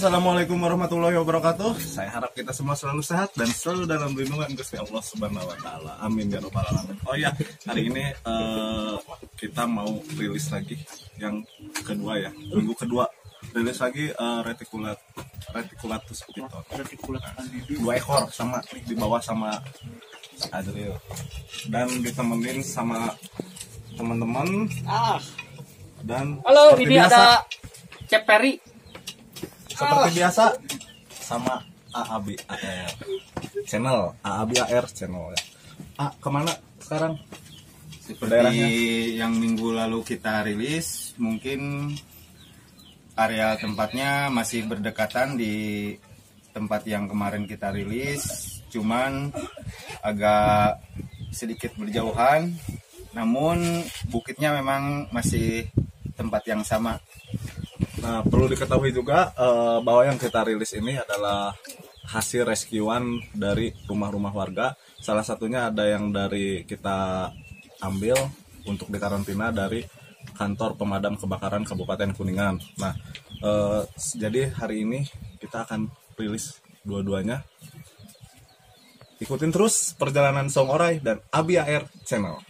Assalamualaikum warahmatullahi wabarakatuh. Saya harap kita semua selalu sehat dan selalu dalam lindungan Gusti Allah Subhanahu wa taala. Amin ya rabbal alamin. Oh ya, hari ini kita mau rilis lagi yang kedua ya. Minggu kedua rilis lagi Reticulatus piton. Dua ekor sama di bawah sama Adril. Dan ditemenin sama teman-teman. Dan halo, ini biasa, ada Ceperi. seperti biasa sama AABAR channel, AABAR channel ya. Kemana sekarang? Seperti Daerahnya? yang minggu lalu kita rilis, mungkin area tempatnya masih berdekatan di tempat yang kemarin kita rilis, cuman agak sedikit berjauhan, namun bukitnya memang masih tempat yang sama. Nah, perlu diketahui juga bahwa yang kita rilis ini adalah hasil rescuean dari rumah-rumah warga. Salah satunya ada yang dari kita ambil untuk dikarantina dari kantor pemadam kebakaran Kabupaten Kuningan. Nah, jadi hari ini kita akan rilis dua-duanya. Ikutin terus perjalanan Song Orai dan AABAR channel.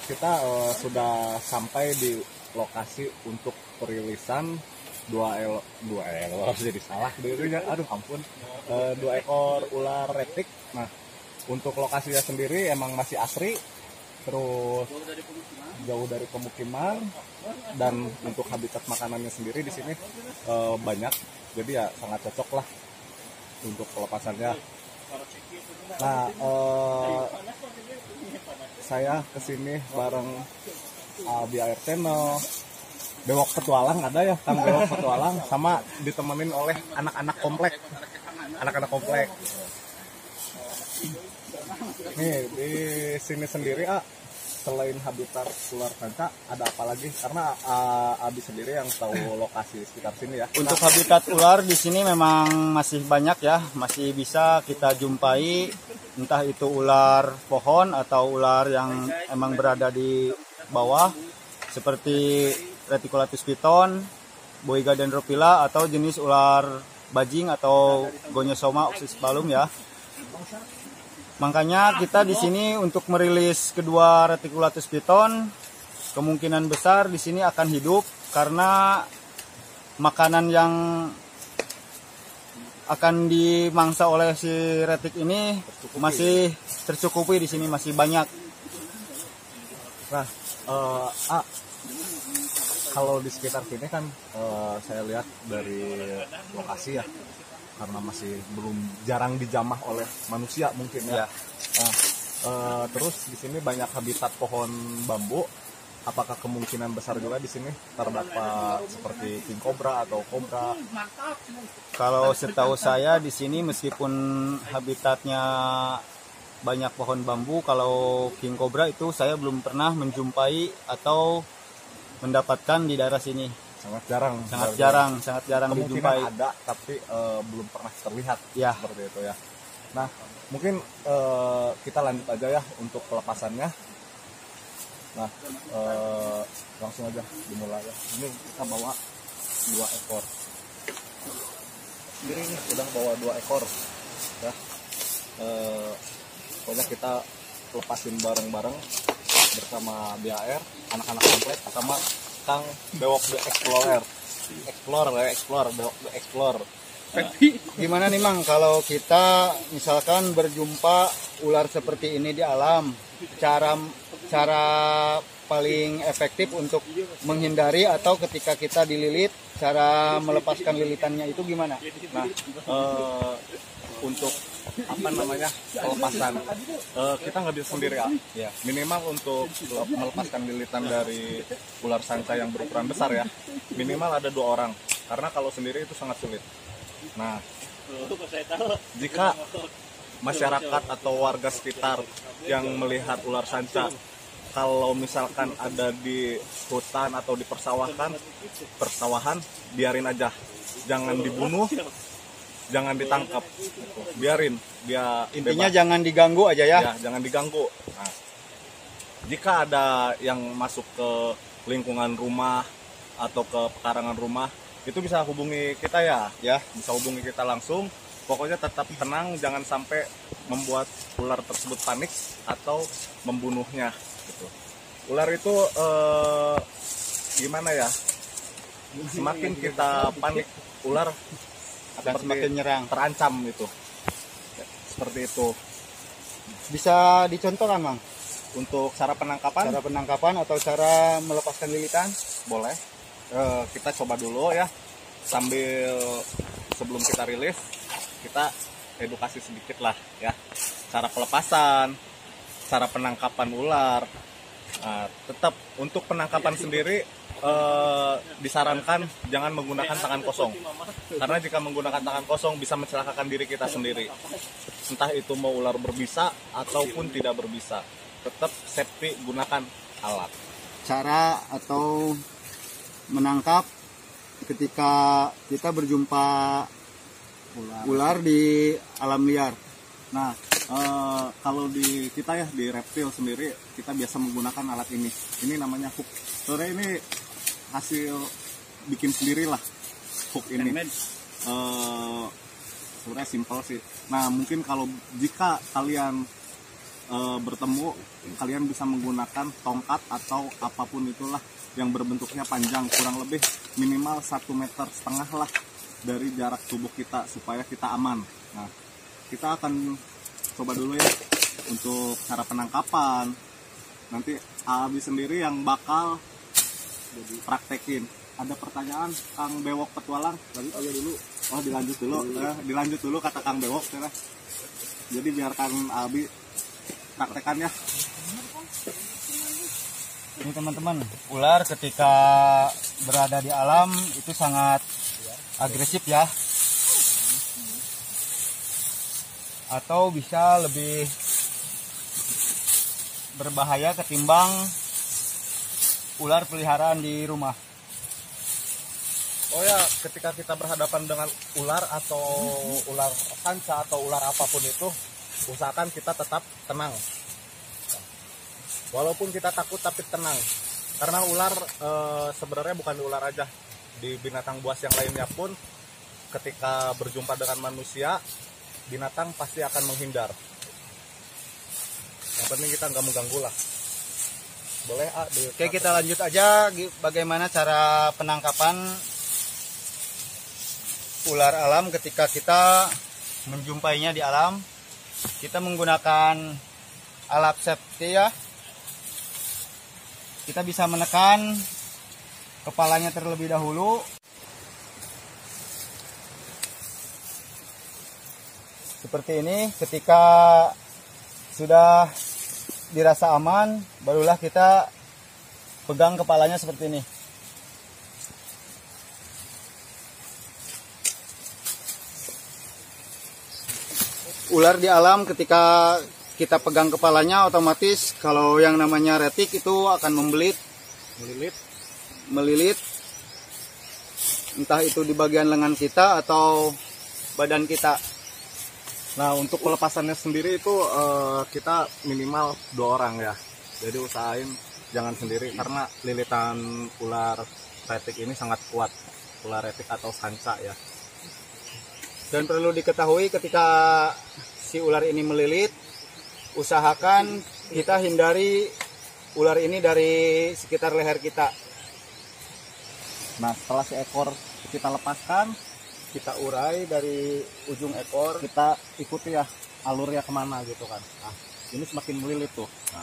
Kita sudah sampai di lokasi untuk perilisan dua jadi salah dirinya, aduh ampun, dua ekor ular retik. Nah, untuk lokasinya sendiri emang masih asri, terus jauh dari pemukiman, dan untuk habitat makanannya sendiri di sini banyak, jadi ya sangat cocok lah untuk pelepasannya. Nah, saya kesini bareng AABAR channel, Bewok Petualang ada ya, Kang Bewok Petualang, sama ditemenin oleh anak-anak komplek. Nih di sini sendiri selain habitat ular sanca ada apa lagi? Karena Abi sendiri yang tahu lokasi sekitar sini ya. Untuk habitat ular di sini memang masih banyak ya, masih bisa kita jumpai, entah itu ular pohon atau ular yang emang berada di bawah seperti Reticulatus piton, Boiga dendrophylla, atau jenis ular bajing atau Gonyosoma oxyspalum ya. Makanya kita di sini untuk merilis kedua Reticulatus piton, kemungkinan besar di sini akan hidup karena makanan yang akan dimangsa oleh si retik ini masih tercukupi di sini, masih banyak. Nah, kalau di sekitar sini kan saya lihat dari lokasi ya, karena masih belum jarang dijamah oleh manusia mungkin ya. Nah, terus di sini banyak habitat pohon bambu. Apakah kemungkinan besar juga di sini terdapat seperti king cobra atau kobra? Kalau setahu saya di sini meskipun habitatnya banyak pohon bambu, kalau king cobra itu saya belum pernah menjumpai atau mendapatkan di daerah sini. Sangat jarang. Sangat jarang dijumpai. Kemungkinan ada tapi belum pernah terlihat ya. Seperti itu ya. Nah, mungkin kita lanjut aja ya untuk pelepasannya. Nah, langsung aja dimulai ya. Ini kita bawa 2 ekor. Sendiri ini sudah bawa 2 ekor. Ya. Pokoknya kita lepasin bareng-bareng bersama BAR, anak-anak komplek, sama Kang Bewok the Explorer. Bewok the Explorer. Gimana nih Mang kalau kita misalkan berjumpa ular seperti ini di alam, cara cara paling efektif untuk menghindari atau ketika kita dililit, cara melepaskan lilitannya itu gimana? Nah, untuk apa namanya pelepasan, kita nggak bisa sendiri ya. Minimal untuk melepaskan lilitan dari ular sanca yang berukuran besar ya, minimal ada 2 orang. Karena kalau sendiri itu sangat sulit. Nah, jika masyarakat atau warga sekitar yang melihat ular sanca, kalau misalkan ada di hutan atau di persawahan, biarin aja, jangan dibunuh, jangan ditangkap, biarin dia Intinya bebas. jangan diganggu aja ya. Ya, jangan diganggu. Nah, jika ada yang masuk ke lingkungan rumah atau ke pekarangan rumah, itu bisa hubungi kita ya, bisa hubungi kita langsung. Pokoknya tetap tenang, jangan sampai membuat ular tersebut panik atau membunuhnya. Gitu. Ular itu gimana ya? Semakin kita panik, ular Dan semakin nyerang. terancam gitu. Seperti itu. Bisa dicontohkan Mang, Untuk cara penangkapan cara penangkapan atau cara melepaskan lilitan? boleh. Kita coba dulu ya, sambil sebelum kita rilis kita edukasi sedikit lah ya, cara pelepasan, cara penangkapan ular. Nah, tetap untuk penangkapan sendiri disarankan jangan menggunakan tangan kosong, karena jika menggunakan tangan kosong bisa mencelakakan diri kita sendiri, entah itu mau ular berbisa ataupun tidak berbisa. Tetap safety, gunakan alat. Cara atau menangkap ketika kita berjumpa ular di alam liar. Nah, kalau di kita ya, di reptil sendiri kita biasa menggunakan alat ini. Ini namanya hook. Sebenarnya ini hasil bikin sendiri lah hook ini. Sebenarnya simpel sih. Nah, mungkin kalau jika kalian bertemu, kalian bisa menggunakan tongkat atau apapun itulah yang berbentuknya panjang, kurang lebih minimal 1,5 meter lah dari jarak tubuh kita supaya kita aman. Nah, kita akan coba dulu ya untuk cara penangkapan. Nanti Abi sendiri yang bakal praktekin. Ada pertanyaan Kang Bewok Petualang? Lanjut aja dulu. Oh, dilanjut dulu. Dilanjut dulu kata Kang Bewok ya. Jadi biarkan Abi praktekannya. Ini teman-teman, ular ketika berada di alam itu sangat agresif ya, atau bisa lebih berbahaya ketimbang ular peliharaan di rumah. Oh ya, ketika kita berhadapan dengan ular atau ular sanca atau ular apapun itu, usahakan kita tetap tenang. Walaupun kita takut tapi tenang. Karena ular sebenarnya bukan di ular aja, di binatang buas yang lainnya pun ketika berjumpa dengan manusia, binatang pasti akan menghindar. Yang penting kita nggak mengganggu lah. Boleh Oke, kita lanjut aja bagaimana cara penangkapan ular alam ketika kita menjumpainya di alam. Kita menggunakan alat safety ya. Kita bisa menekan kepalanya terlebih dahulu. Seperti ini, ketika sudah dirasa aman, barulah kita pegang kepalanya seperti ini. Ular di alam ketika kita pegang kepalanya, otomatis kalau yang namanya retik itu akan melilit, entah itu di bagian lengan kita atau badan kita. Nah, untuk pelepasannya sendiri itu kita minimal 2 orang ya. Jadi usahain jangan sendiri karena lilitan ular retik ini sangat kuat. Ular retik atau sanca ya. Dan perlu diketahui ketika si ular ini melilit, usahakan kita hindari ular ini dari sekitar leher kita. Nah, setelah si ekor kita lepaskan, kita urai dari ujung ekor. kita ikuti ya alurnya kemana gitu kan. Nah, ini semakin melilit tuh. Nah,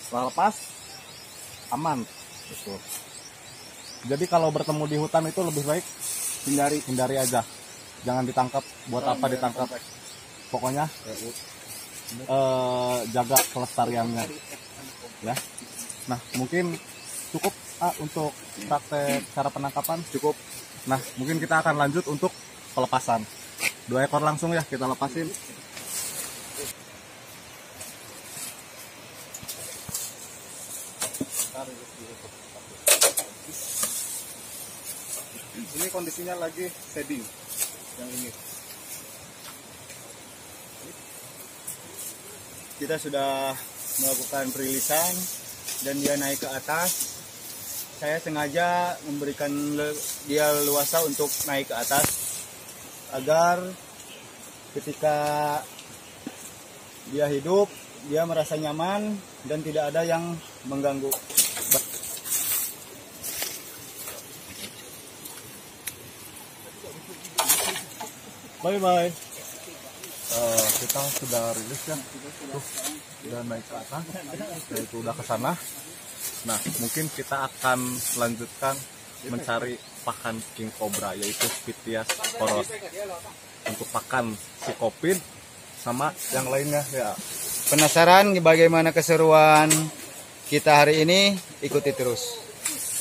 setelah lepas aman gitu. Jadi kalau bertemu di hutan itu lebih baik hindari aja, jangan ditangkap. Buat apa ditangkap? Pokoknya jaga kelestariannya ya. Nah, mungkin cukup untuk praktek cara penangkapan cukup. Nah, mungkin kita akan lanjut untuk pelepasan. 2 ekor langsung ya kita lepasin. Ini kondisinya lagi shedding yang ini. Kita sudah melakukan perilisan dan dia naik ke atas. Saya sengaja memberikan dia leluasa untuk naik ke atas agar ketika dia hidup dia merasa nyaman dan tidak ada yang mengganggu. Bye. Kita sudah rilis ya. Tuh, udah naik ke atas. Itu udah ke sana. Nah, mungkin kita akan lanjutkan mencari pakan king cobra, yaitu Pithias coros, untuk pakan si kopin sama yang lainnya ya. Penasaran bagaimana keseruan kita hari ini? Ikuti terus.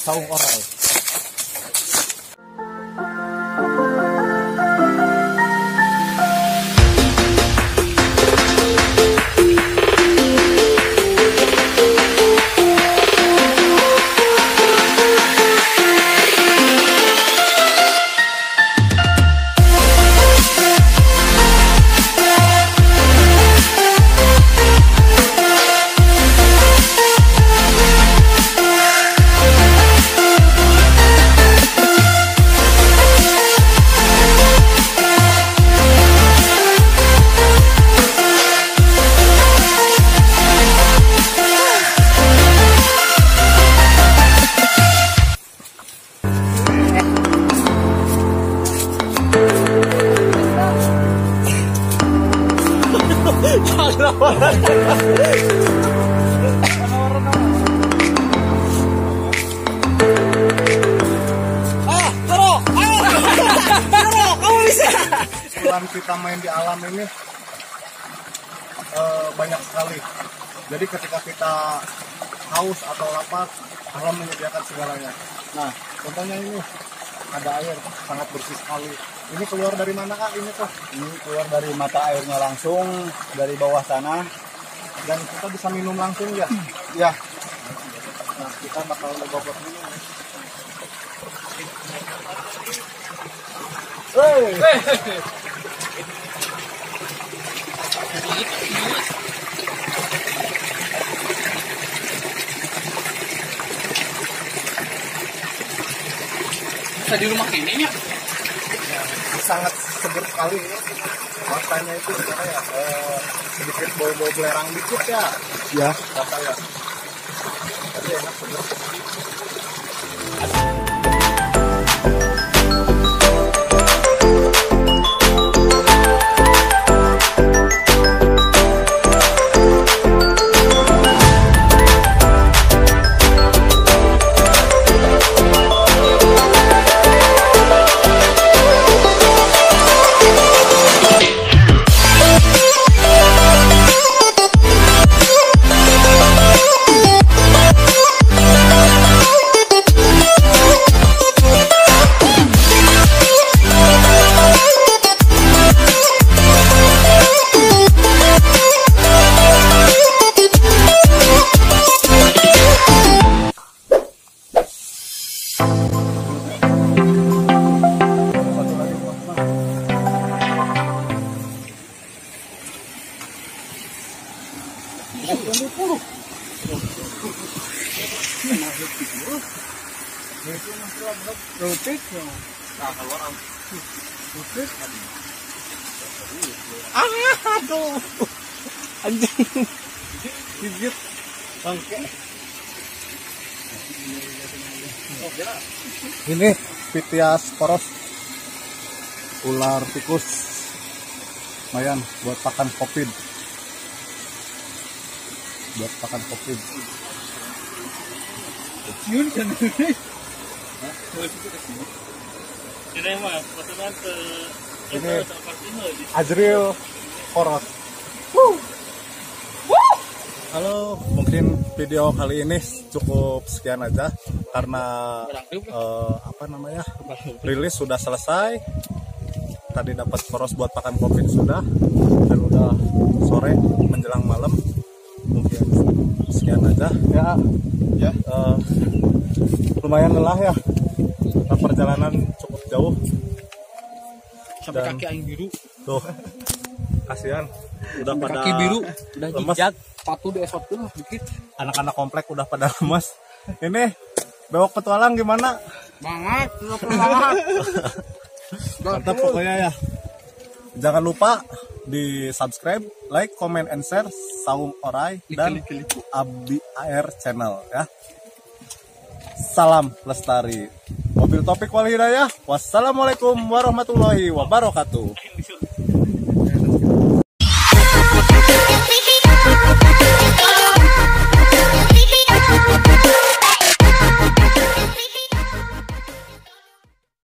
Saung oral. Setelah kita main di alam ini banyak sekali. Jadi ketika kita haus atau lapar, alam menyediakan segalanya. Nah, contohnya ini ada air sangat bersih sekali. Ini keluar dari mana Kak? Ini tuh? Ini keluar dari mata airnya langsung dari bawah sana Dan kita bisa minum langsung ya. ya. Nah, kita bakal ngegogot minum. Bisa di rumah ini ya? Sangat seger sekali ya. Rasanya itu gimana ya? Sedikit bau-bau belerang dikit ya. Ya. Rasa ya. Tapi enak seger. Aduh, anjing, gigit, bangke. Ini Pithias poros, ular tikus, lumayan buat pakan COVID. Buat pakan COVID. Yun kan. Ini mah pasukan ke Ini Azril poros. Halo, mungkin video kali ini cukup sekian aja karena rilis sudah selesai. Tadi dapat poros buat pakan COVID sudah, dan udah sore menjelang malam. Mungkin sekian aja ya. Lumayan lelah ya, perjalanan cukup jauh. sampai Dan- kaki aing biru. Tuh, kasihan udah pada Kaki biru udah lemes. jijat. Patu diesot dulu dikit. Anak-anak komplek udah pada lemas. Ini bewok petualang gimana? Banget, semangat. Mantap pokoknya ya. Jangan lupa di subscribe, like, comment, and share Saung Orai dan Abdi AR channel ya. Salam lestari. Mobil Topik wal Hidayah. Wassalamualaikum warahmatullahi wabarakatuh.